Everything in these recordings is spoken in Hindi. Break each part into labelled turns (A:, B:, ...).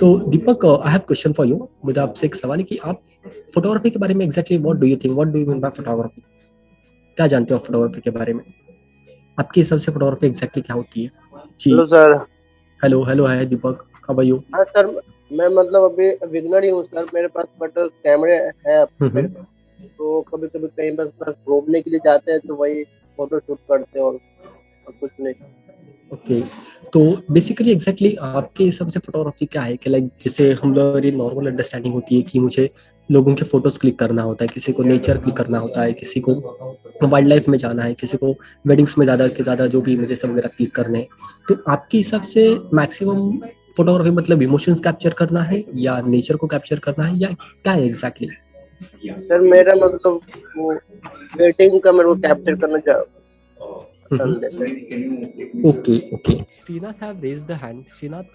A: तो Deepak, I have question for you. मुझे आपसे एक सवाल है कि आप फोटोग्राफी के बारे में exactly what do you think, what do you mean by photography? क्या जानते हो फोटोग्राफी के बारे में? आपके हिसाब से फोटोग्राफी एग्जैक्टली क्या होती है जी?
B: Hello sir.
A: Hello hello, hi Deepak, how are you?
B: हाँ सर, मैं मतलब अभी बिगनर ही हूँ सर। मेरे पास बट कैमरे है मेरे पास। तो कभी कभी कहीं बस घूमने के लिए जाते हैं तो वही फोटो शूट करते हैं और कुछ नहीं।
A: ओके, तो बेसिकली एग्जैक्टली आपके हिसाब से फोटोग्राफी क्या है? कि लाइक जैसे हम लोग नॉर्मल अंडरस्टैंडिंग होती है कि मुझे लोगों के फोटोज क्लिक करना होता है, किसी को नेचर क्लिक करना होता है, किसी को वाइल्ड लाइफ में जाना है, किसी को वेडिंग्स में ज्यादा के ज्यादा जो भी मुझे सब वगैरह क्लिक करने हैं। तो आपके हिसाब से मैक्सिमम फोटोग्राफी मतलब इमोशंस कैप्चर करना है या नेचर को कैप्चर करना है, या क्या है एग्जैक्टली?
B: सर मेरा मतलब वो वेटिंग का मेरे को कैप्चर करना पसंद है।
A: Okay okay, Srinath have raised the hand. Srinath,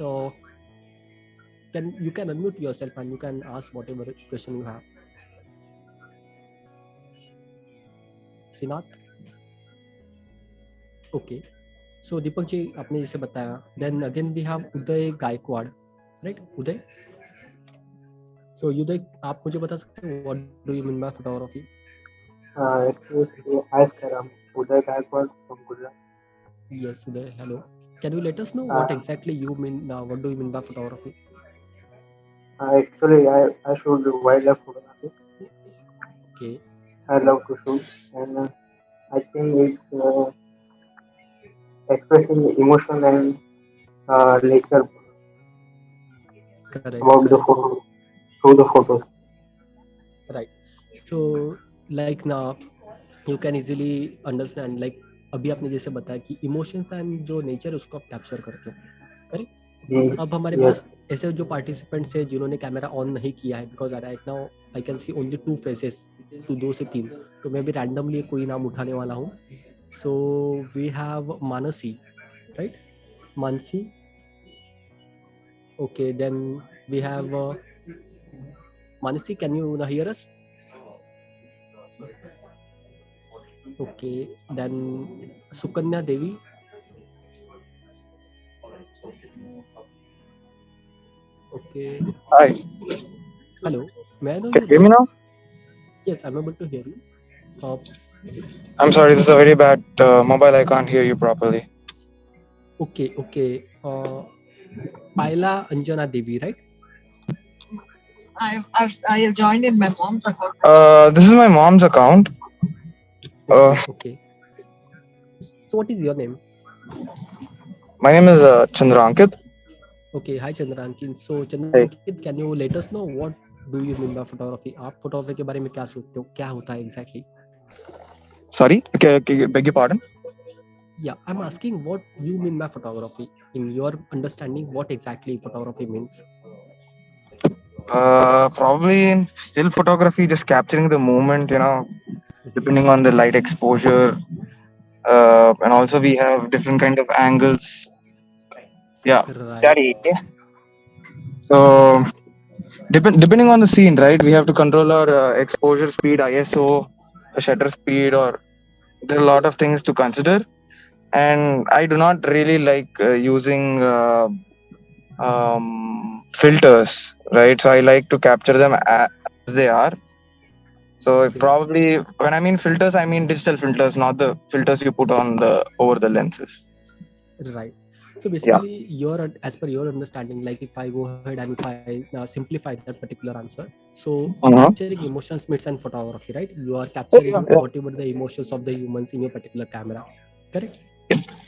A: can unmute yourself and you can ask whatever question you have. Srinath, okay. So Deepak ji, आपने जैसे बताया, then again we have Uday Gaikwad, right? Uday, so Uday, आप मुझे बता सकते हैं what do you mean by photography?
C: Hi, sir. I'm Uday Gaikwad from Gujarat.
A: Yes, Uday, hello. Can you let us know what exactly you mean? What do you mean by photography?
C: Actually, I shoot wildlife photography.
A: Okay.
C: I love to shoot, and I think it's expressing emotion and nature
A: Correct.
C: about the photo through the photos.
A: Right. So like now you can easily understand, like अभी आपने जैसे बताया कि इमोशंस एंड जो नेचर है उसको आप कैप्चर करते हो, करेक्ट? अब हमारे पास ऐसे जो पार्टिसिपेंट्स हैं जिन्होंने कैमरा ऑन नहीं किया है, because right now I can see only 2 faces, तो 2 से 3, तो मैं भी रैंडमली कोई नाम उठाने वाला हूँ। So we have Mansi, right? Mansi, okay, then we have Mansi, can you hear us? Okay, then Sukanya Devi. Okay.
D: Hi.
A: Hello. May I know
D: Can
A: your
D: you hear me
A: name?
D: now?
A: Yes, I'm able to hear you.
D: I'm sorry, this is a very bad mobile. I can't hear you properly.
A: Okay, okay. Paila Anjana Devi, right?
E: I have joined in my mom's account.
D: This is my mom's account.
A: Okay. So what is your name?
D: My name is Chandrankit.
A: Okay, hi Chandrankit. So Chandrankit, can you let us know what do you mean by photography? आप फोटोग्राफी के बारे में क्या सोचते हो, क्या होता है exactly?
D: Sorry, beg your pardon?
A: Yeah, I'm asking what you mean by photography. In your understanding, what exactly photography means?
D: Probably in still photography, just capturing the moment, depending on the light exposure. And also we have different kind of angles. Yeah.
A: Right.
D: So depending on the scene, right? We have to control our exposure speed, ISO, the shutter speed, or there are a lot of things to consider. And I do not really like using filters, right? So I like to capture them as they are. So probably when I mean filters, I mean digital filters, not the filters you put on the over the lenses.
A: Right. So basically, as per your understanding, like if I go ahead and if I simplify that particular answer, so capturing emotions meets and photography, right? You are capturing whatever the emotions of the humans in your particular camera, correct?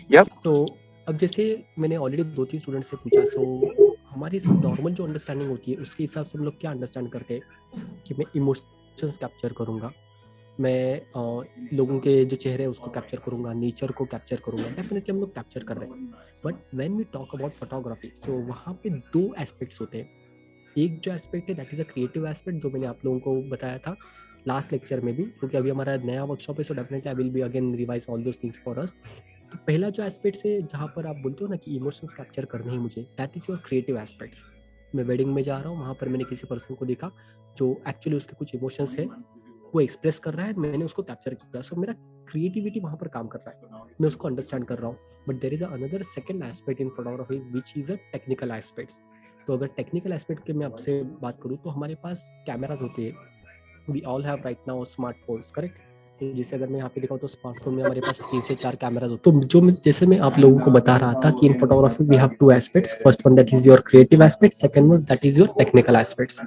D: Yep.
A: So अब जैसे मैंने ऑलरेडी 2-3 स्टूडेंट से पूछा, सो हमारी नॉर्मल जो अंडरस्टैंडिंग होती है उसके हिसाब से हम लोग क्या अंडरस्टैंड करते हैं कि मैं इमोशंस कैप्चर करूँगा, मैं लोगों के जो चेहरे हैं उसको कैप्चर करूंगा, नेचर को कैप्चर करूंगा, डेफिनेटली हम लोग कैप्चर कर रहे हैं। But when we talk about photography, so वहाँ पे 2 एस्पेक्ट्स होते हैं। एक जो एस्पेक्ट है that is a creative aspect, जो मैंने आप लोगों को बताया था लास्ट लेक्चर में भी, क्योंकि अभी हमारा नया वर्कशॉप है, so definitely I will be again revise all those things for us. तो पहला जो एस्पेक्ट है जहाँ पर आप बोलते हो ना कि इमोशंस कैप्चर करने हैं मुझे, that is your creative aspects. मैं वेडिंग में जा रहा हूँ, वहाँ पर मैंने किसी पर्सन को देखा जो एक्चुअली उसके कुछ इमोशंस है वो एक्सप्रेस कर रहा है, मैंने उसको कैप्चर किया। सो मेरा क्रिएटिविटी वहाँ पर काम कर रहा है, मैं उसको अंडरस्टैंड कर रहा हूँ। But there is another second aspect in photography which is a technical aspects. तो अगर टेक्निकल एस्पेक्ट की मैं आपसे बात करूँ तो हमारे पास कैमराज होते हैं. We all have right now smartphones, correct? जैसे अगर मैं यहाँ पे दिखाऊँ तो स्मार्टफोन में हमारे पास 3 से 4 कैमराज होते हैं. तो जो जैसे मैं आप लोगों को बता रहा था कि in photography we have 2 aspects. First one that is your creative aspect, second one that is your technical aspects.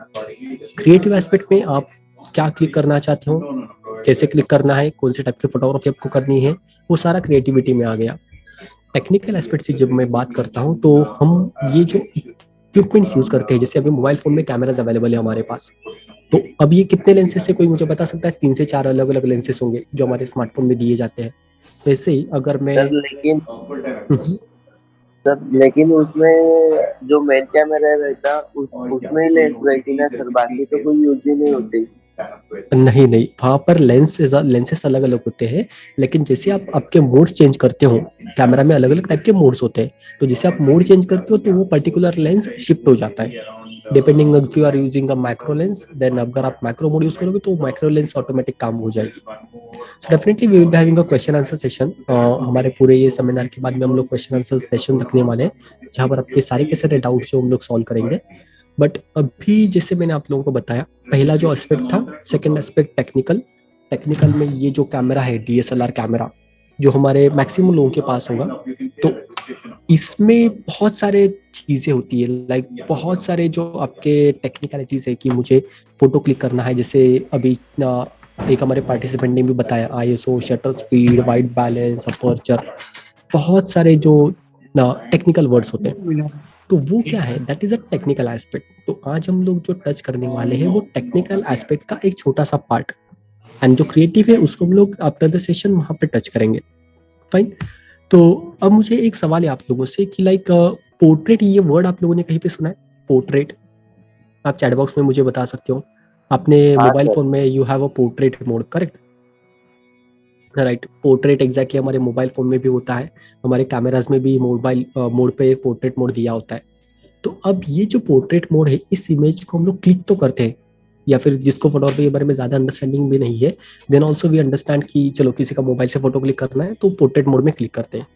A: Creative aspect में आप क्या क्लिक करना चाहते हो, कैसे क्लिक करना है, कौन से टाइप की फोटोग्राफी आपको करनी है, वो सारा क्रिएटिविटी में आ गया. टेक्निकल एस्पेक्ट से जब मैं बात करता हूँ तो हम ये जो इक्विपमेंट्स यूज करते हैं, जैसे अभी मोबाइल फोन में कैमराज अवेलेबल है हमारे पास, तो अब ये कितने लेंसेज से कोई मुझे बता सकता है? 3 से 4 अलग अलग लेंसेज होंगे जो हमारे स्मार्टफोन में दिए जाते हैं. तो ऐसे ही अगर मैं
C: लेकिन उसमें जो मेन कैमरा रहता उसमें ही लेंस रहती ना सर, बाकी तो कोई यूज ही नहीं होती.
A: नहीं, वहां पर लेंसेस अलग अलग होते हैं, लेकिन जैसे आप आपके मोड्स चेंज करते हो, कैमरा में अलग अलग टाइप के मोड्स होते हैं, तो जैसे आप मोड चेंज करते हो तो वो पर्टिकुलर लेंस शिफ्ट हो जाता है depending if you are using a micro lens. Then अगर आप माइक्रो मोड यूज करोगे तो माइक्रो लेंस ऑटोमेटिक काम हो जाएगी. So definitely we will be having a question answer session. हमारे पूरे ये सेमिनार के बाद में हम लोग क्वेश्चन आंसर सेशन रखने वाले हैं, जहाँ पर आपके सारे के सारे डाउट जो हम लोग सॉल्व करेंगे. बट अभी जैसे मैंने आप लोगों को बताया, पहला जो एस्पेक्ट था, सेकंड एस्पेक्ट टेक्निकल में ये जो कैमरा है डीएसएलआर कैमरा, जो हमारे मैक्सिमम लोगों के पास होगा, तो इसमें बहुत सारे चीजें होती है. लाइक बहुत सारे जो आपके टेक्निकलिटीज है कि मुझे फोटो क्लिक करना है, जैसे अभी एक हमारे पार्टिसिपेंट ने भी बताया ISO, shutter speed, white balance, aperture, बहुत सारे जो टेक्निकल वर्ड्स होते हैं. तो वो क्या है? That is a technical aspect. तो आज हम लोग जो टच करने वाले हैं वो टेक्निकल एस्पेक्ट का एक छोटा सा पार्ट, एंड जो क्रिएटिव है उसको हम लोग आफ्टर द सेशन वहां पे टच करेंगे. फाइन. तो अब मुझे एक सवाल है आप लोगों से कि लाइक पोर्ट्रेट, ये वर्ड आप लोगों ने कहीं पे सुना है? पोर्ट्रेट आप चैट बॉक्स में मुझे बता सकते हो. आपने मोबाइल फोन में you have a portrait mode, correct? Right. Portrait exactly हमारे मोबाइल फोन में भी होता है, हमारे कैमराज में भी मोबाइल मोड पे पोर्ट्रेट मोड दिया होता है. तो अब ये जो पोर्ट्रेट मोड है, इस इमेज को हम लोग क्लिक तो करते हैं, या फिर जिसको फोटोग्राफी के बारे में ज्यादा अंडरस्टैंडिंग भी नहीं है, देन ऑल्सो वी अंडरस्टैंड कि चलो किसी का मोबाइल से फोटो क्लिक करना है तो पोर्ट्रेट मोड में क्लिक करते हैं.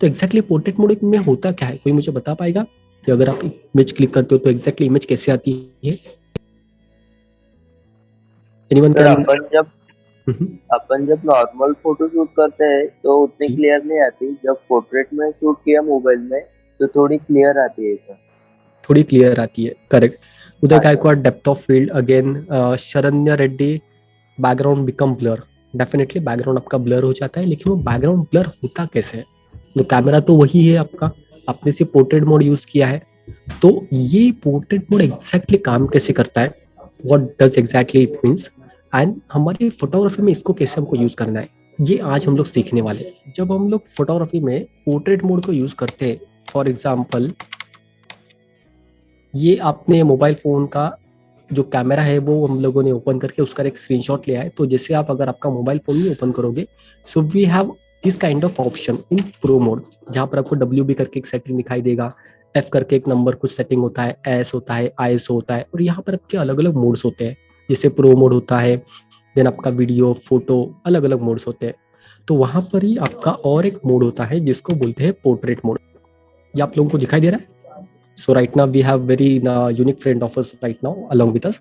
A: तो एग्जैक्टली पोर्ट्रेट मोड में होता क्या है? कोई मुझे बता पाएगा कि अगर आप इमेज क्लिक करते हो तो एग्जैक्टली इमेज कैसे आती है? Anyone can?
C: अपन जब नॉर्मल फोटो शूट करते हैं तो उतनी क्लियर नहीं आती. जब पोर्ट्रेट में शूट किया मोबाइल में तो थोड़ी क्लियर आती है सर.
A: थोड़ी क्लियर आती है, correct. Uday Gaikwad, depth of field. Again Sharanya Reddy, background become blur. Definitely background आपका ब्लर हो जाता है, लेकिन वो बैकग्राउंड ब्लर होता कैसे है? तो कैमरा तो वही है आपका, आपने सिर्फ पोर्ट्रेट मोड यूज किया है. तो ये पोर्ट्रेट मोड एग्जैक्टली काम कैसे करता है, what does exactly it means, and हमारी फोटोग्राफी में इसको कैसे हमको यूज करना है, ये आज हम लोग सीखने वाले हैं. जब हम लोग फोटोग्राफी में पोर्ट्रेट मोड को यूज करते हैं, फॉर एग्जाम्पल ये आपने मोबाइल फोन का जो कैमरा है वो हम लोगों ने ओपन करके उसका एक स्क्रीनशॉट लिया है. तो जैसे आप अगर आपका मोबाइल फोन ही ओपन करोगे, so we have this kind of option in pro mode, जहाँ पर आपको WB करके एक सेटिंग दिखाई देगा, F करके एक नंबर कुछ सेटिंग होता है, S होता है, ISO होता है, और यहाँ पर आपके अलग अलग मोड्स होते हैं. जैसे प्रो मोड होता है, देन आपका वीडियो, फोटो, अलग अलग मोड्स होते हैं. तो वहां पर ही आपका और एक मोड होता है जिसको बोलते हैं पोर्ट्रेट मोड. ये आप लोगों को दिखाई दे रहा है? So right now we have very unique friend of us right now along with us.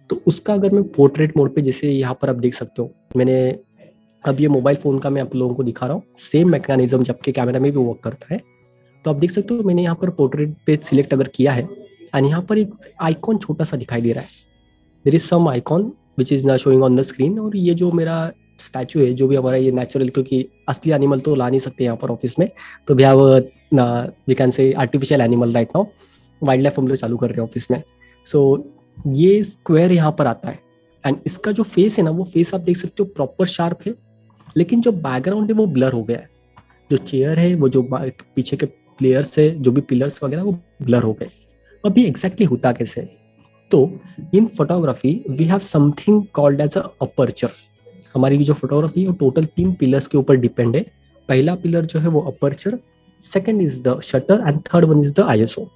A: तो उसका अगर मैं पोर्ट्रेट मोड पे, जैसे यहाँ पर आप देख सकते हो, मैंने अब ये मोबाइल फोन का मैं आप लोगों को दिखा रहा हूँ, सेम मैकेनिज्म जबकि कैमरा में भी वर्क करता है. तो आप देख सकते हो मैंने यहाँ पर पोर्ट्रेट पे सिलेक्ट अगर किया है, एंड यहाँ पर एक आइकॉन छोटा सा दिखाई दे रहा है. There is some icon which is ना शोइंग ऑन द स्क्रीन. और ये जो मेरा स्टैचू है, जो भी हमारा ये नेचुरल, क्योंकि असली एनिमल तो ला नहीं सकते यहाँ पर ऑफिस में, तो we have we can say artificial animal right now. Wild life हम लोग चालू कर रहे हैं ऑफिस में. सो ये स्क्वायर यहाँ पर आता है, एंड इसका जो फेस है ना, वो फेस आप देख सकते हो प्रॉपर शार्प है, लेकिन जो बैकग्राउंड है वो ब्लर हो गया है. जो चेयर है, वो जो पीछे के प्लेयर्स है, जो भी पिलर्स वगैरह, वो ब्लर हो गए. अब ये एग्जैक्टली होता कैसे? तो in photography we have something called as a aperture. हमारी जो फोटोग्राफी है वो टोटल 3 पिलर्स के ऊपर डिपेंड है. पहला पिलर जो है वो aperture, second is the shutter, and third one is the ISO.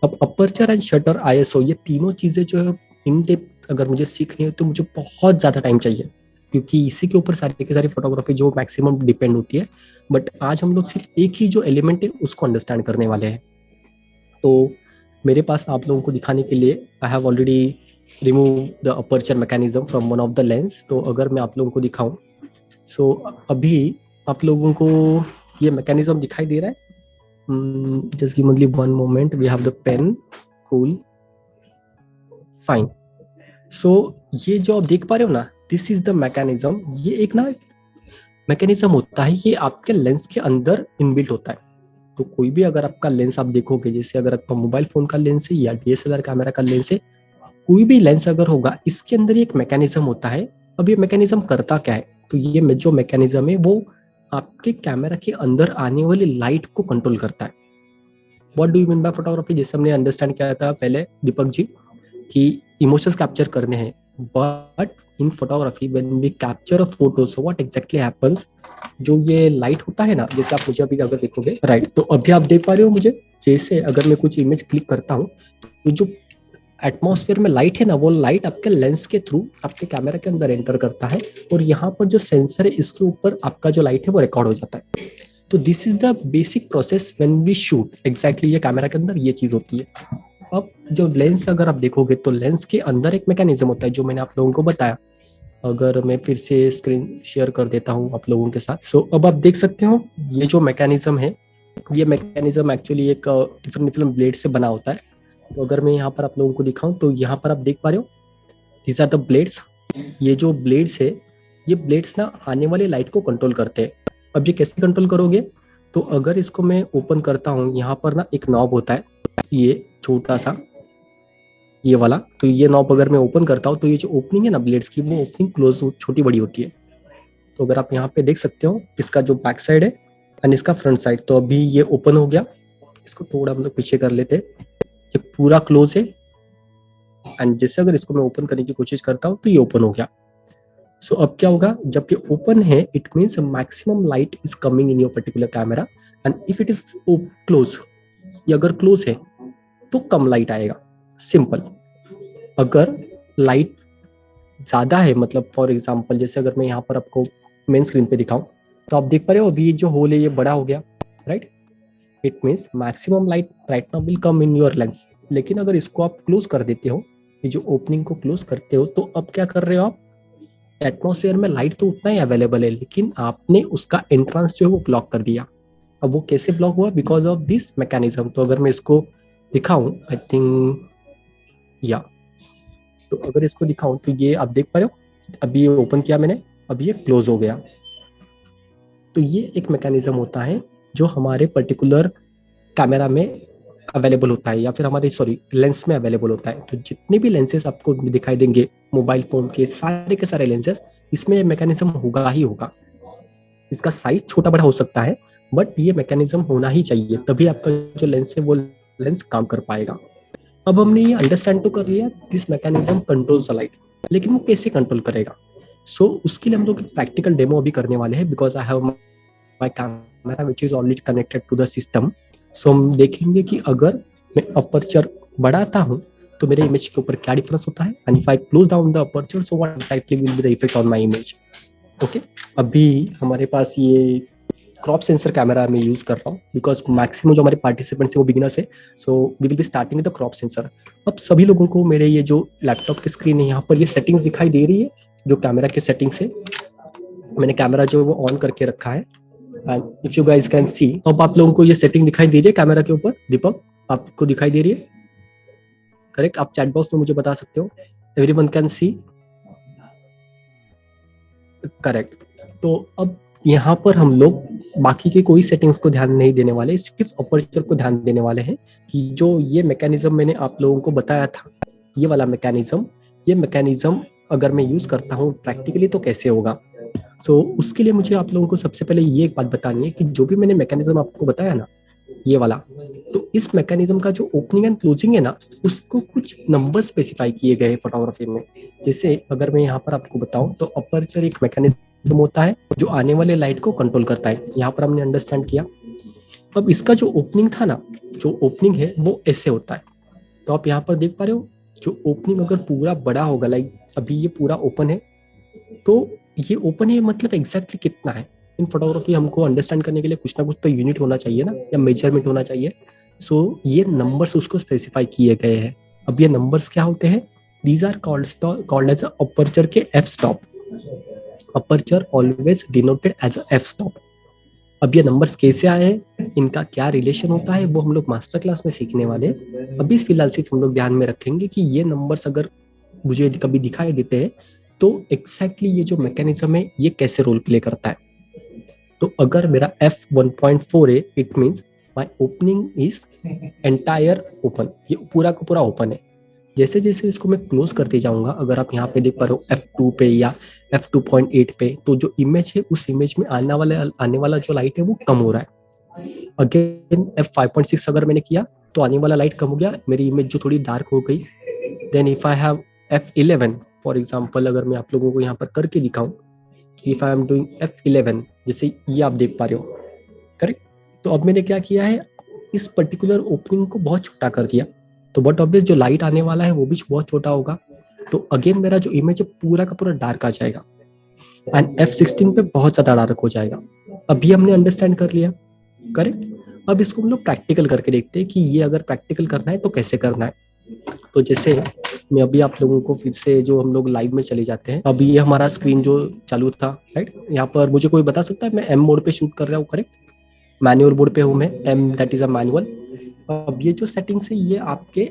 A: अब अपर्चर एंड शटर, आईएसओ, ये तीनों चीजें जो है इन डेप्थ अगर मुझे सीखनी है तो मुझे बहुत ज्यादा टाइम चाहिए, क्योंकि इसी के ऊपर सारी की सारी फोटोग्राफी जो मैक्सिमम डिपेंड होती है. बट आज हम लोग सिर्फ एक ही जो एलिमेंट है उसको अंडरस्टैंड करने वाले हैं. तो मेरे पास आप लोगों को दिखाने के लिए I have already remove the aperture mechanism from one of the lens. तो अगर मैं आप लोगों को दिखाऊं, सो अभी आप लोगों को ये मैकेनिज्म दिखाई दे रहा है? Just give only one moment, we have the pen, cool, fine. So ये जो आप देख पा रहे हो ना, दिस इज द मैकेनिज्म। ये एक ना मैकेनिज्म होता है, ये आपके लेंस के अंदर इनबिल्ट होता है। तो कोई भी अगर आपका लेंस आप देखोगे, जैसे अगर आपका मोबाइल फोन का लेंस है या डीएसएलआर कैमरा का लेंस है, कोई भी लेंस अगर होगा, इसके अंदर एक मैकेनिज्म होता है। अब ये मैकेनिज्म करता क्या है? तो ये जो मैकेनिज्म है वो आपके कैमरा के अंदर आने वाली लाइट को कंट्रोल करता है। What do you mean by photography? जैसे हमने अंडरस्टैंड किया था पहले दीपक जी कि इमोशंस कैप्चर करने हैं, but in photography when we capture a photo, so what exactly happens, जो ये लाइट होता है ना, जैसे आप मुझे अभी अगर देखोगे, राइट, तो अभी आप देख पा रहे हो मुझे, जैसे अगर मैं कुछ इमेज क्लिक करता हूँ तो जो एटमॉस्फेयर में लाइट है ना, वो लाइट आपके लेंस के थ्रू आपके कैमरा के अंदर एंटर करता है, और यहाँ पर जो सेंसर है इसके ऊपर आपका जो लाइट है वो रिकॉर्ड हो जाता है। तो this is the basic process when we shoot. Exactly ये कैमरा के अंदर ये चीज होती है। अब जो लेंस अगर आप देखोगे तो लेंस के अंदर एक मैकेनिज्म होता है जो मैंने आप लोगों को बताया। अगर मैं फिर से स्क्रीन शेयर कर देता हूँ आप लोगों के साथ, सो अब आप देख सकते हो ये जो मैकेनिज्म है, ये मैकेनिज्म एक्चुअली एक डिफरेंट डिफरेंट ब्लेड से बना होता है। तो अगर मैं यहाँ पर आप लोगों को दिखाऊं तो यहाँ पर आप देख पा रहे हो, दीज आर द ब्लेड्स। ये जो ब्लेड्स है, ये ब्लेड्स ना आने वाले लाइट को कंट्रोल करते हैं। अब ये कैसे कंट्रोल करोगे? तो अगर इसको मैं ओपन करता हूँ, यहाँ पर ना एक नॉब होता है, ये छोटा सा, ये वाला। तो ये नॉब अगर मैं ओपन करता हूँ तो ये जो ओपनिंग है ना ब्लेड्स की, वो ओपनिंग क्लोज छोटी बड़ी होती है। तो अगर आप यहाँ पे देख सकते हो, इसका जो बैक साइड है एंड इसका फ्रंट साइड, तो अभी ये ओपन हो गया। इसको थोड़ा हम लोग पीछे कर लेते, ये पूरा क्लोज है, एंड जैसे अगर इसको मैं ओपन करने की कोशिश करता हूँ तो ये ओपन हो गया। सो अब क्या होगा, जब ये ओपन है it means maximum light is coming in your particular camera, and if it is close, ये अगर क्लोज है तो कम लाइट आएगा, सिंपल। अगर लाइट ज्यादा है, मतलब फॉर एग्जांपल जैसे अगर मैं यहाँ पर आपको मेन स्क्रीन पे दिखाऊं, तो आप देख पा रहे हो अभी जो होल है ये बड़ा हो गया, right. It means maximum light right now will come in your lens. लेकिन अगर इसको आप क्लोज कर देते हो, ये जो ओपनिंग को क्लोज करते हो, तो अब क्या कर रहे हो आप, एटमॉस्फेयर में लाइट तो उतना ही अवेलेबल है, लेकिन आपने उसका एंट्रेंस जो है वो ब्लॉक कर दिया। अब वो कैसे ब्लॉक हुआ? Because of this mechanism. तो अगर मैं इसको दिखाऊं, आई थिंक या, तो अगर इसको दिखाऊं तो ये आप देख पा रहे हो, अभी ये ओपन किया मैंने, अभी ये क्लोज हो गया। तो ये एक मैकेनिज्म होता है जो हमारे पर्टिकुलर कैमरा में अवेलेबल होता है, या फिर हमारे लेंस में अवेलेबल होता है। तो जितने भी लेंसेज आपको दिखाई देंगे मोबाइल फोन के सारे लेंसेज, इसमें मैकेनिज्म होगा ही होगा। इसका साइज छोटा बड़ा हो सकता है, बट ये मैकेनिज्म होना ही चाहिए, तभी आपका जो लेंस है वो लेंस काम कर पाएगा। अब हमने ये अंडरस्टैंड तो कर लिया, this mechanism controls the light, लेकिन वो कैसे कंट्रोल करेगा? सो उसके लिए हम लोग एक प्रैक्टिकल डेमो अभी करने वाले हैं, because I have my camera which is already connected to the system. So हम देखेंगे कि अगर मैं अपर्चर बढ़ाता हूँ तो मेरे इमेज के ऊपर क्या डिफरेंस होता है, and if I close down the aperture, so what exactly will be the effect on my image. Okay, अभी हमारे पास ये क्रॉप सेंसर कैमरा मैं यूज कर रहा हूँ, बिकॉज मैक्सिमम जो हमारे पार्टिसिपेंट्स है वो बिगिनर्स है, so we will be starting with the crop sensor. अब सभी लोगों को मेरे ये जो लैपटॉप की स्क्रीन है, यहाँ पर ये सेटिंग्स दिखाई दे रही है, जो कैमरा के सेटिंग्स है। मैंने कैमरा जो वो ऑन करके रखा है, and if you guys can see, अब आप लोगों को ये सेटिंग दिखाई दे रही है कैमरा के ऊपर। दीपक, आपको दिखाई दे रही है? करेक्ट, आप चैट बॉक्स में मुझे बता सकते हो। Everyone can see? करेक्ट। तो अब यहाँ पर हम लोग बाकी के कोई सेटिंग्स को ध्यान नहीं देने वाले, सिर्फ अपर्चर को ध्यान देने वाले हैं कि जो ये मैकेनिज्म मैंने आप लोगों को बताया था, ये वाला मैकेनिज्म, ये मैकेनिज्म अगर मैं यूज करता हूँ प्रैक्टिकली तो कैसे होगा। सो उसके लिए मुझे आप लोगों को सबसे पहले ये एक बात बतानी है कि जो भी मैंने मैकेनिज्म आपको बताया ना, ये वाला, तो इस मैकेनिज्म का जो ओपनिंग एंड क्लोजिंग है ना, उसको कुछ नंबर स्पेसिफाई किए गए फोटोग्राफी में। जैसे अगर मैं यहाँ पर आपको बताऊं तो अपर्चर एक मैकेनिज्म होता है जो आने वाले लाइट को कंट्रोल करता है, यहाँ पर हमने अंडरस्टैंड किया। अब इसका जो ओपनिंग था ना, जो ओपनिंग है वो ऐसे होता है। तो आप यहाँ पर देख पा रहे हो, जो ओपनिंग अगर पूरा बड़ा होगा, लाइक अभी ये पूरा ओपन है, तो ये ओपन है मतलब एग्जैक्टली कितना है। इन फोटोग्राफी हमको अंडरस्टैंड करने के लिए कुछ ना कुछ तो यूनिट होना चाहिए ना, या मेजरमेंट होना चाहिए। सो ये नंबर्स उसको स्पेसिफाई किए गए हैं। अब ये नंबर्स क्या होते हैं? These are called as aperture के F stop. Aperture always denoted as F stop. अब ये नंबर्स कैसे आए हैं, इनका क्या रिलेशन होता है, वो हम लोग मास्टर क्लास में सीखने वाले। अभी फिलहाल सिर्फ हम लोग ध्यान में रखेंगे कि ये नंबर्स अगर मुझे कभी दिखाई देते हैं तो एग्जैक्टली ये जो मैकेनिज्म है ये कैसे रोल प्ले करता है। तो अगर मेरा f1.4 है, it means my opening is entire open, ये पूरा का पूरा ओपन है। जैसे जैसे इसको मैं क्लोज करते जाऊंगा, अगर आप यहाँ पे देख पा रहे हो f2 पे या f2.8 पे, तो जो इमेज है उस इमेज में आने वाला जो लाइट है वो कम हो रहा है। अगेन f5.6 अगर मैंने किया तो आने वाला लाइट कम हो गया, मेरी इमेज जो थोड़ी डार्क हो गई। Then if I have f11 for example, अगर मैं आप लोगों को यहाँ पर करके दिखाऊं कि if I am doing f11, जैसे ये आप देख पा रहे हो, करेक्ट। तो अब मैंने क्या किया है, इस पर्टिकुलर ओपनिंग को बहुत छोटा कर दिया, तो बट ऑब्वियस जो लाइट आने वाला है वो भी बहुत छोटा होगा। तो अगेन मेरा जो इमेज है पूरा का पूरा डार्क आ जाएगा एंड f16 पे बहुत ज्यादा डार्क हो जाएगा। अभी हमने अंडरस्टैंड कर लिया, करेक्ट। अब इसको हम लोग प्रैक्टिकल करके देखते हैं कि ये अगर प्रैक्टिकल करना है तो कैसे करना है। तो जैसे मैं अभी आप लोगों को फिर से जो हम लोग लाइव में चले जाते हैं, अभी ये हमारा स्क्रीन जो चालू था, राइट। यहाँ पर मुझे कोई बता सकता है, मैं एम मोड पे शूट कर रहा हूँ, करेक्ट। मैनुअल मोड पे हूँ मैं, M that is a manual. अब ये जो सेटिंग्स है ये आपके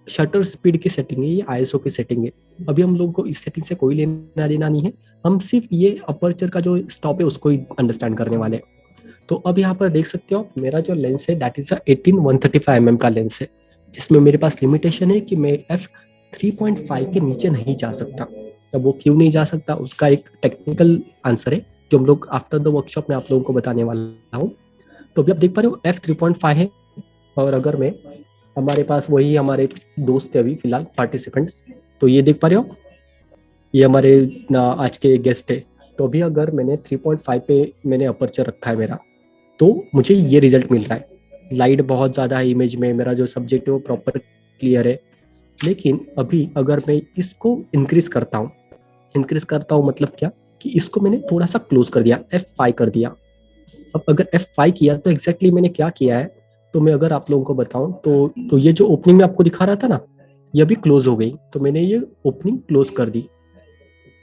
A: शटर स्पीड की सेटिंग है, ये आईएसओ की सेटिंग है। अभी हम लोगों को इस सेटिंग से कोई लेना देना नहीं है, हम सिर्फ ये अपर्चर का जो स्टॉप है उसको ही अंडरस्टैंड करने वाले हैं। तो अब यहाँ पर देख सकते हो मेरा जो लेंस है दैट इज 18-135 का लेंस है, जिसमें मेरे पास लिमिटेशन है कि मैं f3.5 के नीचे नहीं जा सकता। अब वो क्यों नहीं जा सकता, उसका एक टेक्निकल आंसर है जो हम लोग आफ्टर द वर्कशॉप में आप लोगों को बताने वाला हूँ। तो अभी आप देख पा रहे हो f3.5 है, और अगर मैं, हमारे पास वही हमारे दोस्त है अभी फिलहाल पार्टिसिपेंट्स, तो ये देख पा रहे हो, ये हमारे आज के गेस्ट है। तो अभी अगर मैंने 3.5 पे मैंने अपर्चर रखा है मेरा, तो मुझे ये रिजल्ट मिल रहा है। लाइट बहुत ज़्यादा है इमेज में, मेरा जो सब्जेक्ट है वो प्रॉपर क्लियर है। लेकिन अभी अगर मैं इसको इंक्रीज करता हूँ मतलब क्या, कि इसको मैंने थोड़ा सा क्लोज कर दिया, F5 कर दिया। अब अगर F5 किया तो एग्जैक्टली मैंने क्या किया है, तो मैं अगर आप लोगों को बताऊं तो ये जो ओपनिंग में आपको दिखा रहा था ना, ये अभी क्लोज हो गई, तो मैंने ये ओपनिंग क्लोज कर दी,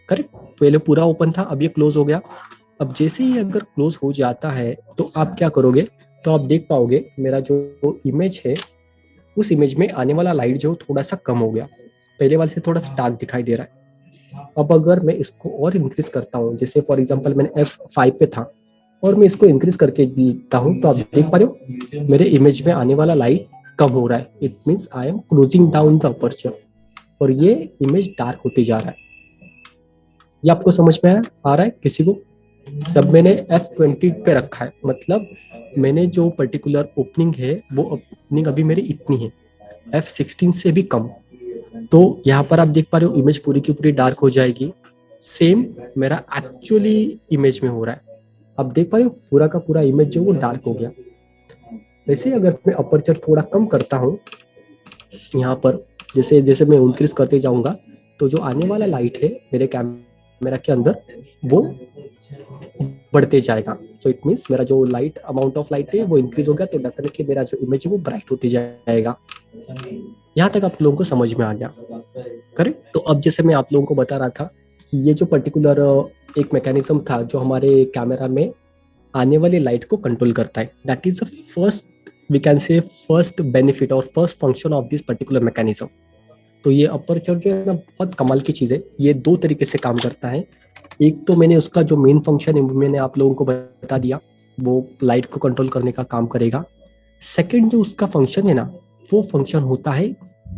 A: करेक्ट। पहले पूरा ओपन था, अब ये क्लोज हो गया। अब जैसे ही अगर क्लोज हो जाता है तो आप क्या करोगे, तो आप देख पाओगे मेरा जो इमेज है उस इमेज में आने वाला लाइट जो थोड़ा सा कम हो गया, पहले वाले से थोड़ा सा डार्क दिखाई दे रहा है। अब अगर मैं इसको और इंक्रीज करता हूँ, जैसे फॉर एग्जांपल मैंने F5 पे था और मैं इसको इंक्रीज करके देता हूँ, तो आप देख पा रहे हो मेरे इमेज में आने वाला लाइट कम हो रहा है। It means I am closing down the aperture, और ये इमेज डार्क होते जा रहा है। ये आपको समझ में आ रहा है किसी को? तब मैंने F20 पे रखा है, मतलब मैंने जो पर्टिकुलर ओपनिंग है वो ओपनिंग अभी मेरी इतनी है, F16 से भी कम। तो यहाँ पर आप देख पा रहे हो इमेज पूरी की पूरी डार्क हो जाएगी। सेम मेरा एक्चुअली इमेज में हो रहा है, आप देख पा रहे हो पूरा का पूरा इमेज जो वो डार्क हो गया। वैसे अगर मैं अपर्चर थोड़ा कम करता हूँ यहाँ पर, जैसे जैसे मैं इंक्रीज करते जाऊंगा, तो जो आने वाला लाइट है मेरे कैमरा के अंदर वो बढ़ते जाएगा। तो इट मीन्स मेरा जो लाइट अमाउंट ऑफ लाइट है वो इंक्रीज हो गया, तो डेफिनेटली मेरा जो इमेज है वो ब्राइट होती जाएगा। यहाँ तक आप लोगों को समझ में आ गया, करेक्ट। तो अब जैसे मैं आप लोगों को बता रहा था कि ये जो पर्टिकुलर एक मैकेनिज्म था जो हमारे कैमरा में आने वाली लाइट को कंट्रोल करता है, that is the first, we can say first benefit और first function of this particular mechanism. तो ये अपर्चर जो है ना बहुत कमाल की चीज़ है, ये दो तरीके से काम करता है। एक तो मैंने उसका जो मेन फंक्शन है मैंने आप लोगों को बता दिया, वो लाइट को कंट्रोल करने का काम करेगा। सेकंड जो उसका फंक्शन है ना, वो फंक्शन होता है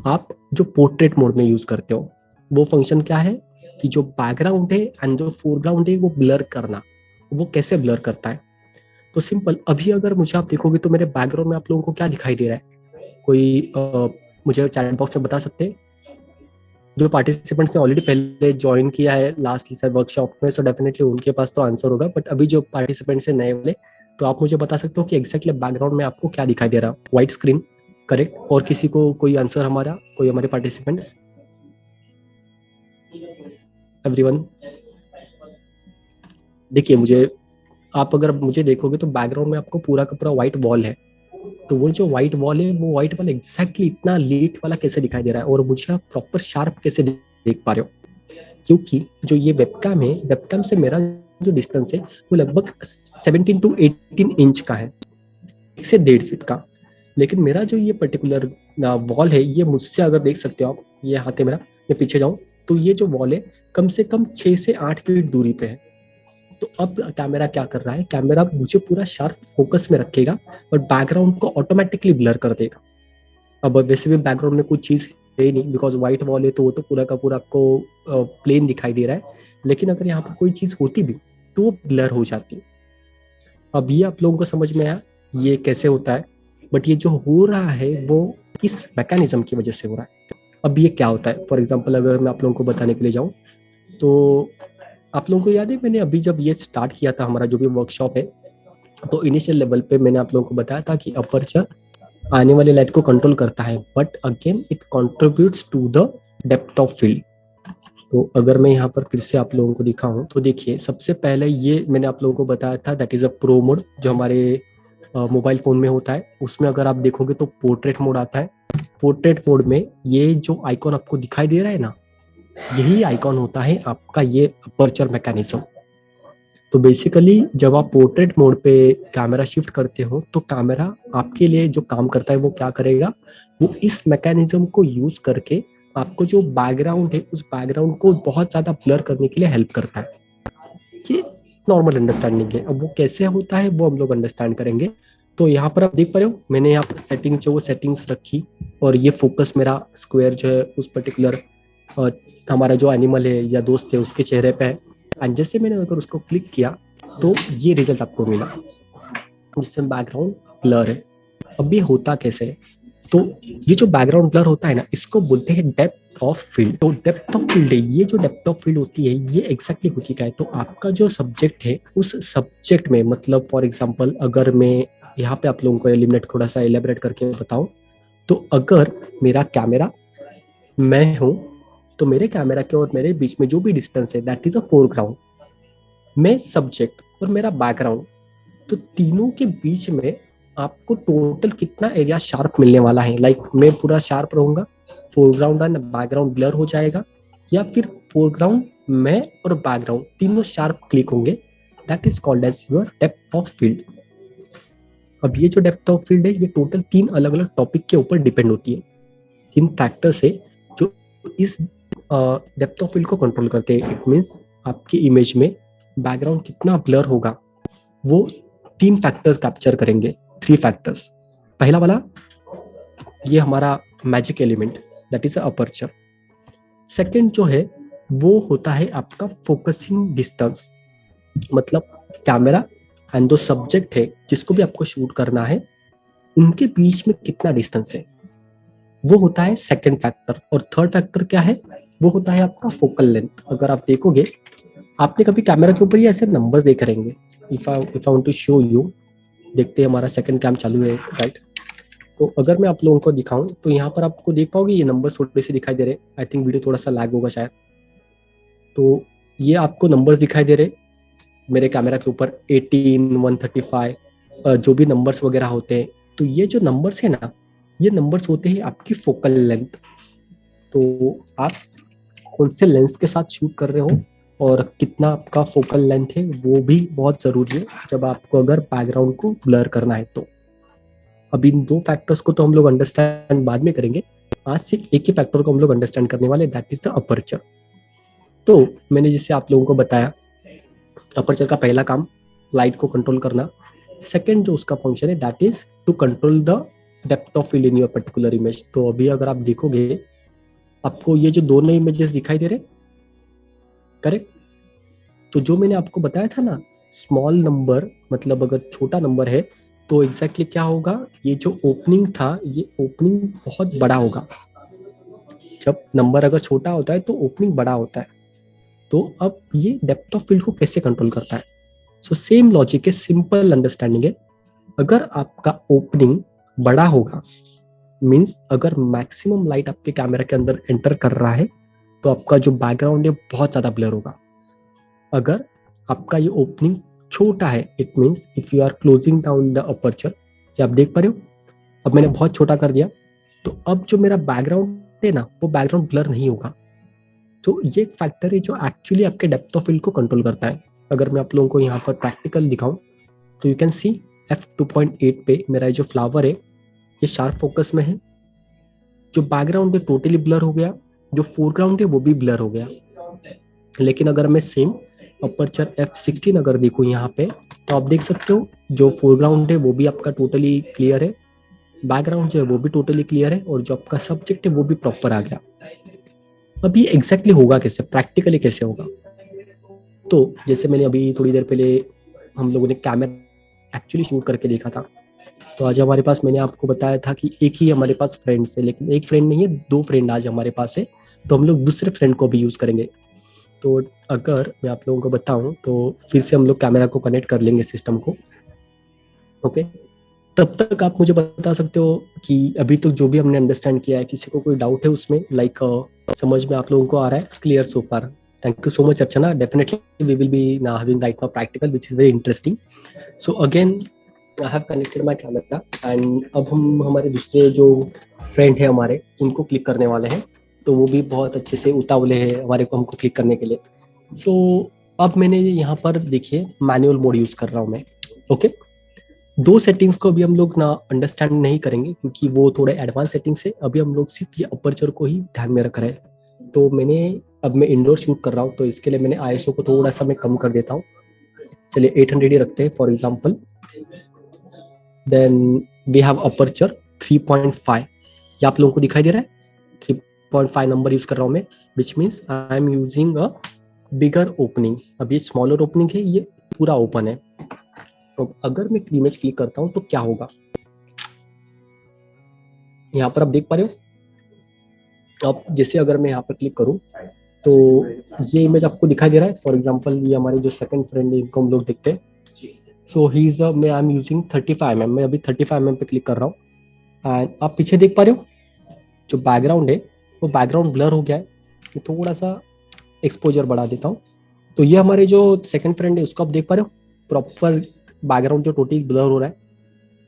A: आप जो पोर्ट्रेट मोड में यूज करते हो। वो फंक्शन क्या है कि जो बैकग्राउंड है एंड जो फोरग्राउंड है वो ब्लर करना। वो कैसे ब्लर करता है, तो सिंपल, अभी अगर मुझे आप देखोगे तो मेरे बैकग्राउंड में आप लोगों को क्या दिखाई दे रहा है, कोई मुझे चैट बॉक्स में बता सकते हैं? जो पार्टिसिपेंट्स ने ऑलरेडी पहले ज्वाइन किया है लास्ट वर्कशॉप में, सो डेफिनेटली उनके पास तो आंसर होगा, बट अभी जो पार्टिसिपेंट्स हैं नए वाले, तो आप मुझे बता सकते हो कि एग्जैक्टली बैकग्राउंड में आपको क्या दिखाई दे रहा है? White screen, correct. और किसी को कोई आंसर, हमारा कोई हमारे पार्टिसिपेंट्स? एवरीवन देखिए, मुझे, आप अगर मुझे देखोगे तो बैकग्राउंड में आपको पूरा का पूरा व्हाइट वॉल है, तो वो जो व्हाइट वॉल है, वो व्हाइट वॉल एग्जैक्टली इतना लीट वाला कैसे दिखाई दे रहा है और मुझे आप प्रॉपर शार्प कैसे देख पा रहे हो, क्योंकि जो ये वेबकैम है, वेबकैम से मेरा जो डिस्टेंस है वो लगभग 17 to 18 इंच का है, 1 से 1.5 फीट का। लेकिन मेरा जो ये पर्टिकुलर वॉल है, ये मुझसे अगर देख सकते हो आप, ये हाथ है मेरा, मैं पीछे जाऊं तो ये जो वॉल है कम से कम 6 से 8 फीट दूरी पे है। तो अब कैमरा क्या कर रहा है, कैमरा मुझे पूरा शार्प फोकस में रखेगा और बैकग्राउंड को ऑटोमेटिकली ब्लर कर देगा। अब वैसे भी बैकग्राउंड में कुछ चीज़ है नहीं, बिकॉज व्हाइट वॉल है तो वो तो पूरा का पूरा आपको प्लेन दिखाई दे रहा है, लेकिन अगर यहाँ पर कोई चीज़ होती भी तो वो ब्लर हो जाती है। अब ये आप लोगों को समझ में आया ये कैसे होता है, बट ये जो हो रहा है वो इस मैकेनिज्म की वजह से हो रहा है। अब ये क्या होता है, फॉर एग्जाम्पल अगर मैं आप लोगों को बताने के लिए जाऊँ तो आप लोगों को याद है मैंने अभी जब ये स्टार्ट किया था हमारा जो भी वर्कशॉप है, तो इनिशियल लेवल पे मैंने आप लोगों को बताया था कि अपर्चर आने वाले लाइट को कंट्रोल करता है, but again it contributes to the depth of field. तो अगर मैं यहाँ पर फिर से आप लोगों को दिखाऊं तो देखिए, सबसे पहले ये मैंने आप लोगों को बताया था that is a pro mode, जो हमारे मोबाइल फोन में होता है। उसमें अगर आप देखोगे तो पोर्ट्रेट मोड आता है। पोर्ट्रेट मोड में ये जो आइकॉन आपको दिखाई दे रहा है ना, यही आइकॉन होता है आपका ये अपर्चर मैकेनिज्म। तो बेसिकली जब आप पोर्ट्रेट मोड पे कैमरा शिफ्ट करते हो तो कैमरा आपके लिए जो काम करता है वो क्या करेगा, वो इस मैकेनिज्म को यूज करके आपको जो बैकग्राउंड है उस बैकग्राउंड को बहुत ज्यादा ब्लर करने के लिए हेल्प करता है। ये नॉर्मल अंडरस्टैंडिंग है। अब वो कैसे होता है वो हम लोग अंडरस्टैंड करेंगे। तो यहाँ पर आप देख पा रहे हो मैंने यहाँ पर सेटिंग जो वो सेटिंग्स रखी, और ये फोकस मेरा स्क्वायर जो है उस पर्टिकुलर हमारा जो एनिमल है या दोस्त है उसके चेहरे पे है। एंड जैसे मैंने अगर उसको क्लिक किया तो ये रिजल्ट आपको मिला जिसमें बैकग्राउंड ब्लर है। अब ये होता कैसे है, तो ये जो बैकग्राउंड ब्लर होता है ना, इसको बोलते हैं डेप्थ ऑफ फील्ड। तो डेप्थ ऑफ फील्ड है, ये जो डेप्थ ऑफ फील्ड होती है ये एग्जैक्टली होती क्या है, तो आपका जो सब्जेक्ट है उस सब्जेक्ट में, मतलब फॉर एग्जांपल अगर मैं यहाँ पे आप लोगों को एलिमिनेट थोड़ा सा एलेबरेट करके बताऊं, तो अगर मेरा कैमरा मैं हूं तो मेरे कैमरा के और मेरे बीच में जो भी डिस्टेंस है दैट इज अ फोरग्राउंड, मैं सब्जेक्ट और मेरा बैकग्राउंड, तो तीनों के बीच में आपको टोटल कितना एरिया शार्प मिलने वाला है। लाइक मैं पूरा शार्प रहूंगा, फोरग्राउंड एंड बैकग्राउंड ब्लर हो जाएगा, या फिर फोरग्राउंड मैं और बैकग्राउंड तीनों शार्प क्लिक होंगे, that is called as your depth of field. अब ये जो डेप्थ ऑफ फील्ड है ये टोटल 3 अलग अलग टॉपिक के ऊपर डिपेंड होती है। 3 फैक्टर्स है जो इस डेप्थ ऑफ फील्ड को कंट्रोल करते हैं। इट मीन्स आपकी इमेज में बैकग्राउंड कितना ब्लर होगा वो 3 फैक्टर्स कैप्चर करेंगे, 3 फैक्टर्स। पहला वाला ये हमारा magic element that is aperture. Second जो है वो होता है आपका फोकसिंग डिस्टेंस, मतलब कैमरा एंड जो सब्जेक्ट है जिसको भी आपको शूट करना है उनके बीच में कितना डिस्टेंस है, वो होता है सेकंड फैक्टर। और थर्ड फैक्टर क्या है, वो होता है आपका फोकल लेंथ। अगर आप देखोगे, आपने कभी कैमरा के ऊपर ही ऐसे नंबर्स देख रहेंगे। If I want to show you, देखते हैं हमारा सेकंड कैम चालू है, राइट। तो अगर मैं आप लोगों को दिखाऊं तो यहाँ पर आपको देख पाओगे ये नंबर्स थोड़े से दिखाई दे रहे। आई थिंक वीडियो थोड़ा सा लैग होगा शायद। तो ये आपको नंबर्स दिखाई दे रहे मेरे कैमरा के ऊपर, 18, 135, जो भी नंबर्स वगैरह होते हैं। तो ये जो नंबर्स है ना, ये नंबर्स होते हैं आपकी फोकल लेंथ। तो आप कौन से लेंस के साथ शूट कर रहे हो और कितना आपका फोकल लेंथ है वो भी बहुत जरूरी है जब आपको अगर बैकग्राउंड को ब्लर करना है। तो अब इन 2 फैक्टर्स को तो हम लोग अंडरस्टैंड बाद में करेंगे, आज सिर्फ एक ही फैक्टर को हम लोग अंडरस्टैंड करने वाले, दैट इज द अपर्चर। तो मैंने जैसे आप लोगों को बताया अपर्चर का पहला काम लाइट को कंट्रोल करना, सेकंड जो उसका फंक्शन है that is to control the depth of field in your particular image. तो अभी अगर आप देखोगे आपको ये जो दोनों इमेजेस दिखाई दे रहे, करेक्ट। तो जो मैंने आपको बताया था ना, स्मॉल नंबर मतलब अगर छोटा नंबर है तो एग्जैक्टली क्या होगा, ये जो ओपनिंग था ये ओपनिंग बहुत बड़ा होगा। जब नंबर अगर छोटा होता है तो ओपनिंग बड़ा होता है। तो अब ये डेप्थ ऑफ फील्ड को कैसे कंट्रोल करता है, सो सेम लॉजिक है, सिंपल अंडरस्टैंडिंग है। अगर आपका ओपनिंग बड़ा होगा मीन्स अगर मैक्सिमम लाइट आपके कैमरा के अंदर एंटर कर रहा है तो आपका जो बैकग्राउंड है बहुत ज्यादा ब्लर होगा। अगर आपका ये ओपनिंग छोटा है, it means if you are closing down the aperture, आप देख पा रहे हो अब मैंने बहुत छोटा कर दिया, तो अब जो मेरा बैकग्राउंड है ना, वो बैकग्राउंड ब्लर नहीं होगा। तो ये एक फैक्टर है जो एक्चुअली आपके डेप्थ ऑफ फील्ड को कंट्रोल करता है। अगर मैं आप लोगों को यहाँ पर प्रैक्टिकल दिखाऊं तो यू कैन सी f2.8 पे मेरा जो फ्लावर है ये शार्प फोकस में है, जो बैकग्राउंड है टोटली ब्लर हो गया, जो फोरग्राउंड है वो भी ब्लर हो गया। लेकिन अगर मैं सेम अपर्चर f16 अगर देखूँ यहाँ पे, तो आप देख सकते हो जो फोरग्राउंड है वो भी आपका टोटली क्लियर है, बैकग्राउंड जो है वो भी टोटली क्लियर है, और जो आपका सब्जेक्ट है वो भी प्रॉपर आ गया। अब ये एग्जैक्टली होगा कैसे, प्रैक्टिकली कैसे होगा? तो जैसे मैंने अभी थोड़ी देर पहले हम लोगों ने कैमरा एक्चुअली शूट करके देखा था, तो आज हमारे पास, मैंने आपको बताया था कि एक ही हमारे पास फ्रेंड्स है, लेकिन एक फ्रेंड नहीं है, दो फ्रेंड आज हमारे पास है, तो हम लोग दूसरे फ्रेंड को भी यूज़ करेंगे। तो अगर मैं आप लोगों को बताऊं तो फिर से हम लोग कैमरा को कनेक्ट कर लेंगे सिस्टम को, ओके। तब तक आप मुझे बता सकते हो कि अभी तक जो भी हमने अंडरस्टैंड किया है, किसी को कोई डाउट है उसमें, लाइक समझ में आप लोगों को आ रहा है? Clear so far? Thank you so much, Archana. Definitely, we will be now having right now practical, which is very interesting. So again, I have connected my camera, and अब हम हमारे दूसरे जो फ्रेंड है हमारे उनको क्लिक करने वाले हैं, तो वो भी बहुत अच्छे से उतावले हैं हमारे को हमको क्लिक करने के लिए। सो अब मैंने यहाँ पर देखिए मैनुअल मोड यूज कर रहा हूँ मैं, ओके। दो सेटिंग्स को अभी हम लोग ना अंडरस्टैंड नहीं करेंगे क्योंकि वो थोड़े एडवांस सेटिंग्स है, अभी हम लोग सिर्फ ये अपर्चर को ही ध्यान में रख रहे हैं। तो मैंने, अब मैं इंडोर शूट कर रहा हूँ तो इसके लिए मैंने आईएसओ को थोड़ा सा मैं कम कर देता हूँ, चलिए 800 ही रखते हैं for example. Then we have aperture 3.5, ये आप लोगों को दिखाई दे रहा है, 3.5 नंबर यूज कर रहा हूँ मैं, which means I am using a bigger opening. अब ये स्मॉलर ओपनिंग है, ये पूरा ओपन है। तो अगर मैं इमेज क्लिक करता हूँ तो क्या होगा, यहाँ पर आप देख पा रहे हो। अब जैसे अगर मैं यहाँ पर क्लिक करूँ तो ये इमेज आपको दिखाई दे रहा है। फॉर एग्जांपल ये हमारे जो सेकंड फ्रेंड है इनको हम लोग देखते हैं। सो ही इज, मैं आई एम यूजिंग 35mm, मैं अभी 35mm पे क्लिक कर रहा हूँ, एंड आप पीछे देख पा रहे हो जो बैकग्राउंड है वो बैकग्राउंड ब्लर हो गया है। मैं थोड़ा सा एक्सपोजर बढ़ा देता हूँ, तो ये हमारे जो सेकंड फ्रेंड है उसको आप देख पा रहे हो, प्रॉपर बैकग्राउंड जो टोटली ब्लर हो रहा है,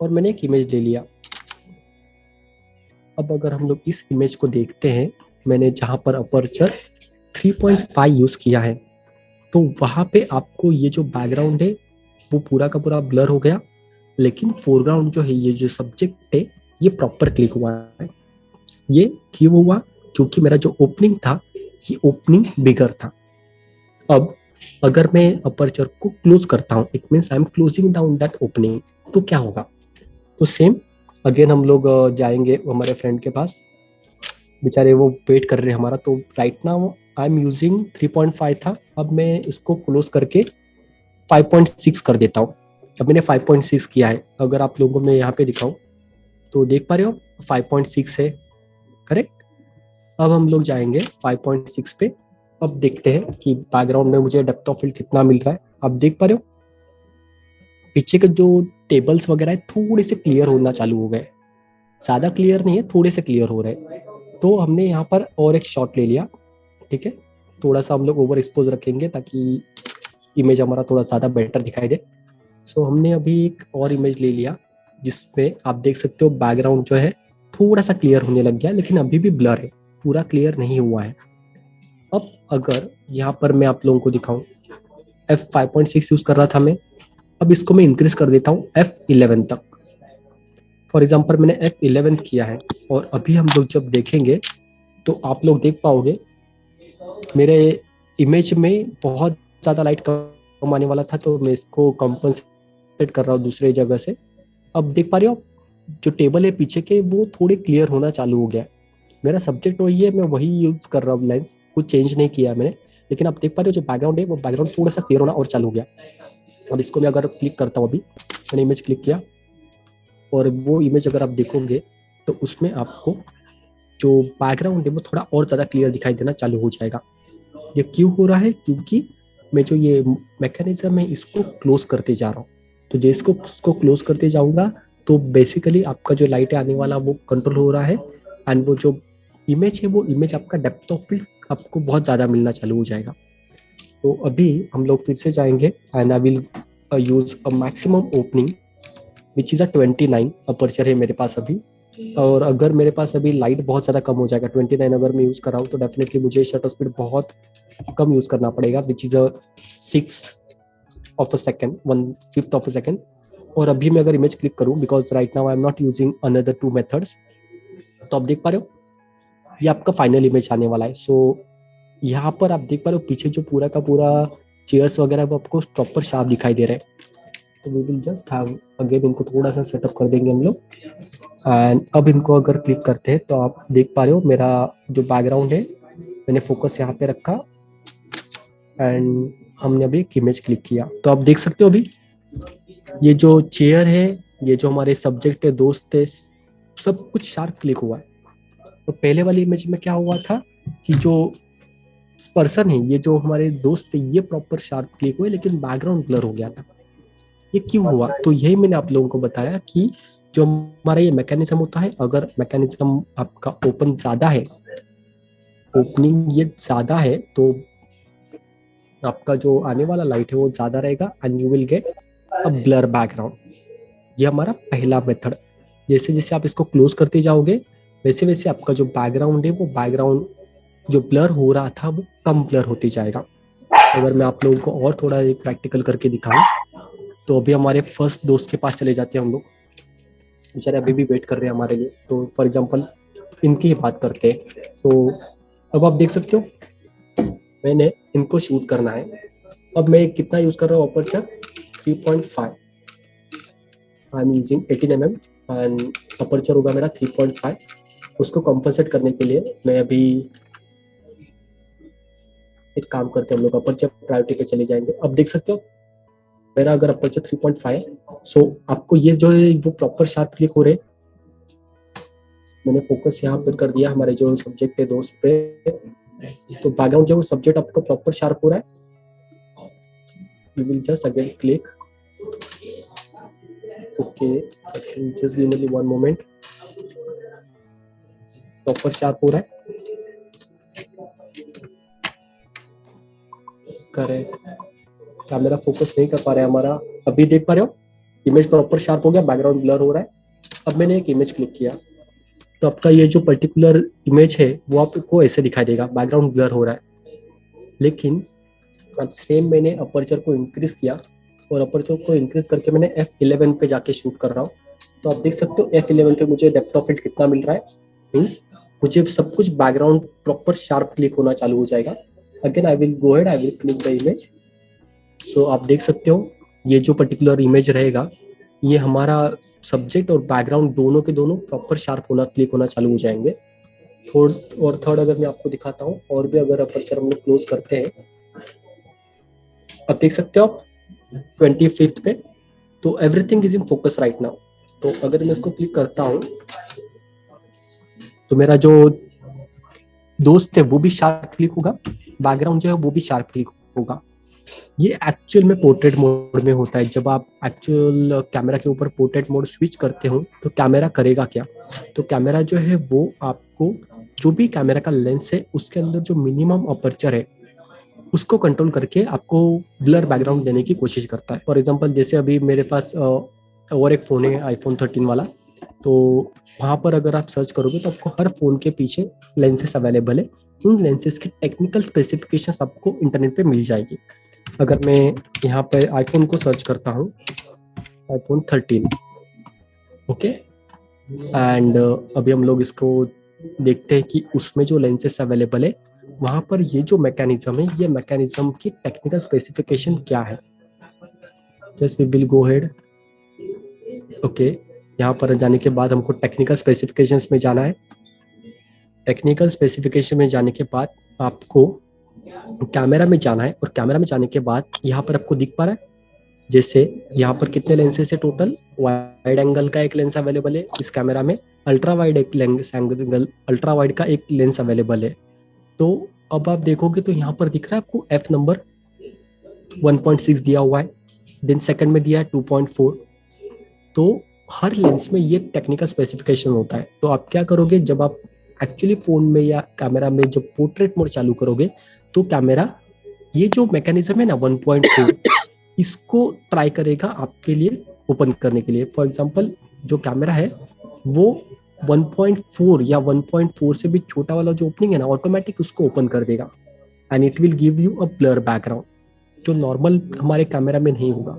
A: और मैंने एक इमेज ले लिया। अब अगर हम लोग इस इमेज को देखते हैं, मैंने जहाँ पर अपर्चर 3.5 यूज किया है, तो वहां पे आपको ये जो बैकग्राउंड है वो पूरा का पूरा ब्लर हो गया, लेकिन फोरग्राउंड जो है, ये जो सब्जेक्ट है, ये प्रॉपर क्लिक हुआ है। ये क्यों हुआ? क्योंकि मेरा जो ओपनिंग था ये ओपनिंग बिगर था। अब अगर मैं अपर्चर को क्लोज करता हूँ, it means I am closing down that opening, तो क्या होगा? तो सेम अगेन हम लोग जाएंगे हमारे फ्रेंड के पास, बेचारे वो वेट कर रहे हैं हमारा। तो right now I am using 3.5 था, अब मैं इसको क्लोज करके 5.6 कर देता हूँ। अब मैंने 5.6 किया है, अगर आप लोगों को मैं यहाँ पे दिखाऊं तो देख पा रहे हो 5.6 है, करेक्ट। अब हम लोग जाएंगे 5.6 पे, अब देखते हैं कि बैकग्राउंड में मुझे डेप्थ ऑफ फील्ड कितना मिल रहा है। आप देख पा रहे हो पीछे के जो टेबल्स वगैरह है थोड़े से क्लियर होना चालू हो गए, ज्यादा क्लियर नहीं है, थोड़े से क्लियर हो रहे हैं। तो हमने यहाँ पर और एक शॉट ले लिया, ठीक है। थोड़ा सा हम लोग ओवर एक्सपोज रखेंगे ताकि इमेज हमारा थोड़ा ज़्यादा बेटर दिखाई दे। सो हमने अभी एक और इमेज ले लिया जिसपे आप देख सकते हो बैकग्राउंड जो है थोड़ा सा क्लियर होने लग गया, लेकिन अभी भी ब्लर है, पूरा क्लियर नहीं हुआ है। अब अगर यहाँ पर मैं आप लोगों को दिखाऊं, f5.6 यूज कर रहा था मैं, अब इसको मैं इंक्रीज कर देता हूँ f11 तक। फॉर एग्जाम्पल मैंने f11 किया है, और अभी हम लोग जब देखेंगे तो आप लोग देख पाओगे मेरे इमेज में बहुत ज़्यादा लाइट कम आने वाला था, तो मैं इसको कंपनसेट कर रहा हूँ दूसरे जगह से। अब देख पा रहे हो जो टेबल है पीछे के वो थोड़े क्लियर होना चालू हो गया। मेरा सब्जेक्ट वही है, मैं वही यूज कर रहा हूँ लेंस, कुछ चेंज नहीं किया मैंने, लेकिन आप देख पा रहे हो जो बैकग्राउंड है वो बैकग्राउंड थोड़ा सा क्लियर होना और चालू हो गया। अब इसको मैं अगर क्लिक करता हूँ, अभी मैंने इमेज क्लिक किया और वो इमेज अगर आप देखोगे तो उसमें आपको जो बैकग्राउंड है वो थोड़ा और ज़्यादा क्लियर दिखाई देना चालू हो जाएगा। ये क्यों हो रहा है? क्योंकि मैं जो ये मैकेनिज्म है इसको क्लोज करते जा रहा हूँ। तो जैसे इसको क्लोज करते जाऊंगा तो बेसिकली आपका जो लाइट आने वाला वो कंट्रोल हो रहा है, एंड वो जो इमेज है वो इमेज आपका डेप्थ ऑफ फील्ड आपको बहुत ज़्यादा मिलना चालू हो जाएगा। तो अभी हम लोग फिर से जाएंगे and I will use a maximum opening which is a 29 aperture है मेरे पास अभी। और अगर मेरे पास अभी लाइट बहुत ज़्यादा कम हो जाएगा, 29 अगर मैं यूज़ कर रहा हूँ, तो डेफिनेटली मुझे शटर स्पीड बहुत कम यूज़ करना पड़ेगा, which is a 6 of a second, 1/5 of a second. और अभी मैं अगर इमेज क्लिक करूँ, because right now I am not using another 2 methods, तो आप देख पा रहे हो ये आपका फाइनल इमेज आने वाला है। सो यहाँ पर आप देख पा रहे हो पीछे जो पूरा का पूरा चेयर्स वगैरह वो आपको प्रॉपर शार्प दिखाई दे रहे हैं। तो we will just have again इनको थोड़ा सा सेटअप कर देंगे हम लोग। एंड अब इनको अगर क्लिक करते हैं तो आप देख पा रहे हो मेरा जो बैकग्राउंड है, मैंने फोकस यहाँ पे रखा एंड हमने अभी एक इमेज क्लिक किया। तो आप देख सकते हो अभी ये जो चेयर है, ये जो हमारे सब्जेक्ट है, दोस्त है, सब कुछ शार्प क्लिक हुआ है। तो पहले वाली इमेज में क्या हुआ था कि जो पर्सन है, ये जो हमारे दोस्त थे, ये प्रॉपर शार्प क्लिक हुए, लेकिन बैकग्राउंड ब्लर हो गया था। ये क्यों हुआ? तो यही मैंने आप लोगों को बताया कि जो हमारा ये मैकेनिज्म होता है, अगर मैकेनिज्म आपका ओपन ज्यादा है, ओपनिंग ये ज्यादा है, तो आपका जो आने वाला लाइट है वो ज्यादा रहेगा and you will get a blur background. ये हमारा पहला मेथड। जैसे जैसे आप इसको क्लोज करते जाओगे, वैसे वैसे आपका जो बैकग्राउंड है, वो बैकग्राउंड जो ब्लर हो रहा था वो कम ब्लर होती जाएगा। अगर मैं आप लोगों को और थोड़ा एक प्रैक्टिकल करके दिखाऊं, तो अभी हमारे फर्स्ट दोस्त के पास चले जाते हैं हम लोग, बेचारे अभी भी वेट कर रहे हैं हमारे लिए। तो फॉर एग्जांपल इनकी ही बात करते हैं। सो अब आप देख सकते हो मैंने इनको शूट करना है। अब मैं कितना यूज कर रहा हूँ aperture, 3.5। I am using 18 mm and aperture होगा मेरा 3.5। उसको कंपनसेट करने के लिए मैं अभी एक काम करते हैं, हम लोग अपर्चर प्रायोरिटी पे चले जाएंगे। अब देख सकते हो मेरा अगर अपर्चर 3.5 है, सो आपको ये जो है वो प्रॉपर शार्प क्लिक हो रहे। मैंने फोकस यहाँ पर कर दिया हमारे जो सब्जेक्ट है दोस्त पे, तो बैकग्राउंड जो सब्जेक्ट आपका प्रॉपर शार्प हो रहा है। We will just again click, okay, just give me 1 moment. Proper sharp हो रहा है, करेक्ट। कैमरा फोकस नहीं कर पा रहा है हमारा। अभी देख पा रहे हो इमेज प्रॉपर शार्प हो गया, बैकग्राउंड ब्लर हो रहा है। अब मैंने एक इमेज क्लिक किया, तो आपका ये जो पर्टिकुलर इमेज है वो आपको ऐसे दिखाई देगा, बैकग्राउंड ब्लर हो रहा है। लेकिन अब सेम मैंने अपर्चर को इंक्रीज किया, और अपर्चर को इंक्रीज करके मैंने f11 पे जाके शूट कर रहा हूँ। तो आप देख सकते हो f11 पे मुझे डेप्थ ऑफ फील्ड कितना मिल रहा है, मीन्स मुझे सब कुछ बैकग्राउंड प्रॉपर शार्प क्लिक होना चालू हो जाएगा। Again I will go ahead, I will click the image. So आप देख सकते हो ये जो पर्टिकुलर इमेज रहेगा, ये हमारा सब्जेक्ट और बैकग्राउंड दोनों के दोनों प्रॉपर शार्प होना क्लिक होना चालू हो जाएंगे। थर्ड अगर मैं आपको दिखाता हूँ, और भी अगर अपर्चर हम लोग क्लोज करते हैं, आप देख सकते हो आप 25th पे, तो everything is in focus right now. तो अगर मैं इसको क्लिक करता हूँ, तो मेरा जो दोस्त है वो भी शार्प क्लिक होगा, बैकग्राउंड जो है वो भी शार्प क्लिक होगा। ये एक्चुअल में पोर्ट्रेट मोड में होता है। जब आप एक्चुअल कैमरा के ऊपर पोर्ट्रेट मोड स्विच करते हो, तो कैमरा करेगा क्या, तो कैमरा जो है वो आपको जो भी कैमरा का लेंस है उसके अंदर जो मिनिमम अपर्चर है उसको कंट्रोल करके आपको ब्लर बैकग्राउंड देने की कोशिश करता है। फॉर एग्जांपल जैसे अभी मेरे पास और एक फ़ोन है iPhone 13 वाला, तो वहाँ पर अगर आप सर्च करोगे तो आपको हर फ़ोन के पीछे लेंसेस अवेलेबल है। उन लेंसेस की टेक्निकल स्पेसिफिकेशंस आपको इंटरनेट पे मिल जाएगी। अगर मैं यहाँ पे आईफोन को सर्च करता हूँ, iPhone 13, ओके, एंड अभी हम लोग इसको देखते हैं कि उसमें जो लेंसेस अवेलेबल है वहाँ पर ये जो मैकेनिज्म है, ये मैकेनिज्म की टेक्निकल स्पेसिफिकेशन क्या है। Just we will go head, okay. यहाँ पर जाने के बाद हमको टेक्निकल स्पेसिफिकेशंस में जाना है। टेक्निकल स्पेसिफिकेशन में जाने के बाद आपको कैमरा में जाना है, और कैमरा में जाने के बाद यहाँ पर आपको दिख पा रहा है जैसे यहाँ पर कितने लेंसेस है टोटल। वाइड एंगल का एक लेंस अवेलेबल है इस कैमरा में, अल्ट्रा वाइड एक लेंस एंगल, अल्ट्रा वाइड का एक लेंस अवेलेबल है। तो अब आप देखोगे तो यहाँ पर दिख रहा है आपको एफ नंबर 1.6 दिया हुआ है, देन सेकंड में दिया है 2.4। तो हर लेंस में ये टेक्निकल स्पेसिफिकेशन होता है। तो आप क्या करोगे, जब आप एक्चुअली फोन में या कैमरा में जब पोर्ट्रेट मोड चालू करोगे, तो कैमरा ये जो मैकेनिज्म है ना 1.4, इसको ट्राई करेगा आपके लिए ओपन करने के लिए। फॉर एग्जांपल जो कैमरा है वो 1.4 या 1.4 से भी छोटा वाला जो ओपनिंग है ना, ऑटोमेटिक उसको ओपन कर देगा and it will give you a blur background, जो नॉर्मल हमारे कैमरा में नहीं होगा।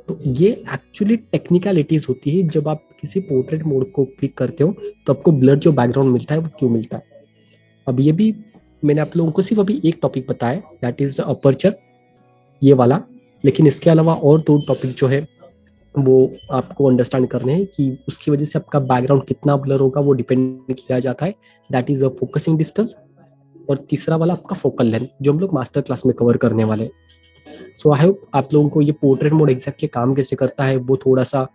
A: तो ये एक्चुअली टेक्निकलिटीज होती है। जब आप किसी पोर्ट्रेट मोड को क्लिक करते हो तो आपको ब्लर जो बैकग्राउंड मिलता है वो क्यों मिलता है। अब ये भी मैंने आप लोगों को सिर्फ अभी एक टॉपिक बताया, दैट इज अपर्चर, ये वाला। लेकिन इसके अलावा और दो टॉपिक जो है वो आपको अंडरस्टैंड करने हैं कि उसकी वजह से आपका बैकग्राउंड कितना ब्लर होगा, वो डिपेंड किया जाता है। That is a focusing distance, और तीसरा वाला आपका फोकल लेंथ, जो हम लोग मास्टर क्लास में कवर करने वाले हैं। सो आई होप आप लोगों को ये पोर्ट्रेट मोड एग्जैक्टली काम कैसे करता है वो थोड़ा सा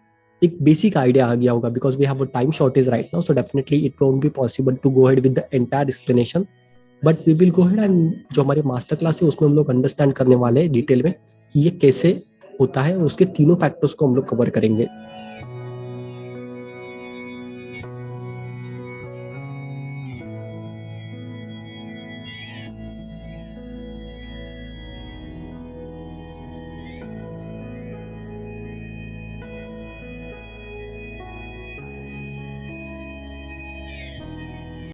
A: एक बेसिक आइडिया आ गया होगा, because we have a time shortage right now, so definitely it won't be possible to go ahead with the entire explanation, but we will go ahead and जो हमारे मास्टर क्लास है उसमें हम लोग अंडरस्टैंड करने वाले हैं डिटेल में कि ये कैसे होता है, और उसके तीनों फैक्टर्स को हम लोग कवर करेंगे।